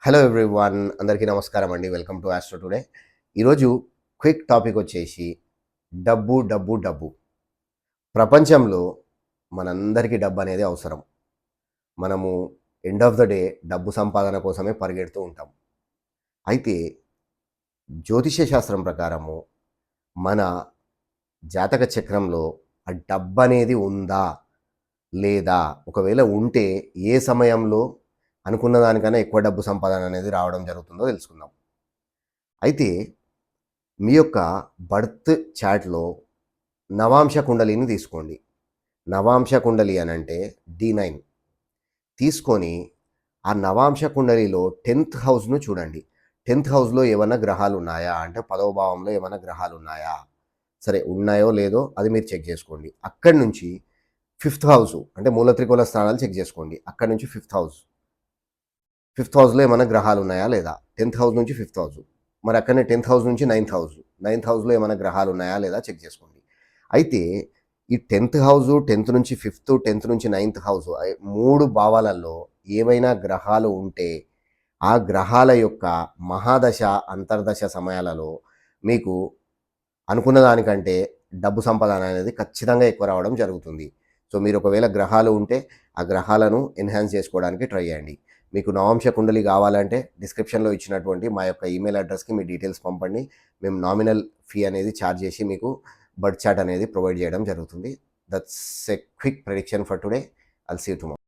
Hello everyone, అందరికీ నమస్కారం అండి. Welcome to astro today. ఈరోజు క్విక్ టాపిక్ వచ్చేసి డబ్బు డబ్బు డబ్బు. ప్రపంచంలో మనందరికీ డబ్బు అనేది అవసరం. మనము ఎండ్ ఆఫ్ ద డే డబ్బు సంపాదన కోసమే పరిగెడుతూ ఉంటాం. అయితే జ్యోతిష్య శాస్త్రం ప్రకారము మన జాతక చక్రంలో ఆ డబ్బు అనేది ఉందా లేదా, ఒకవేళ ఉంటే ఏ సమయంలో అనుకున్న దానికన్నా ఎక్కువ డబ్బు సంపాదన అనేది రావడం జరుగుతుందో తెలుసుకుందాం. అయితే మీ యొక్క బర్త్ చార్ట్‌లో నవాంశ కుండలిని తీసుకోండి. నవాంశ కుండలి అనంటే D9 తీసుకొని ఆ నవాంశ కుండలిలో 10థ్ హౌస్‌ను చూడండి. 10థ్ హౌస్‌లో ఏమన్నా గ్రహాలున్నాయా? అంటే 10వ భావంలో ఏమన్నా గ్రహాలున్నాయా? సరే, ఉన్నాయో లేదో అది మీరు చెక్ చేసుకోండి. అక్కడి నుంచి 5థ్ హౌస్ అంటే మూల త్రికోణ స్థానాలు చెక్ చేసుకోండి. అక్కడి నుంచి 5థ్ హౌస్. 5థ్ హౌస్‌లో ఏమన్నా గ్రహాలున్నాయా లేదా? 10థ్ హౌస్ నుంచి 5థ్ హౌస్. మరి అక్కడనే 10థ్ హౌస్ నుంచి 9థ్ హౌస్. 9థ్ హౌస్‌లో ఏమన్నా గ్రహాలున్నాయా లేదా చెక్ చేసుకోండి. అయితే ఈ 10థ్ హౌసు, 10థ్ నుంచి 5థ్, 10థ్ నుంచి 9థ్ హౌస్ 3 భావాలలో ఏవైనా గ్రహాలు ఉంటే, ఆ గ్రహాల యొక్క మహాదశ, అంతర్దశ సమయాలలో మీకు అనుకున్న దానికంటే డబ్బు సంపాదన అనేది ఖచ్చితంగా ఎక్కువ రావడం జరుగుతుంది. సో, మీరు ఒకవేళ గ్రహాలు ఉంటే ఆ గ్రహాలను ఎన్హాన్స్ చేసుకోవడానికి ట్రై చేయండి. మీకు నవాంశ కుండలి కావాలంటే డిస్క్రిప్షన్‌లో ఇచ్చినటువంటి మా యొక్క ఈమెయిల్ అడ్రెస్‌కి మీ డీటెయిల్స్ పంపండి. మేము నామినల్ ఫీ అనేది చార్జ్ చేసి మీకు బర్త్ చార్ట్ అనేది ప్రొవైడ్ చేయడం జరుగుతుంది. That's a quick prediction for today. I'll see you tomorrow.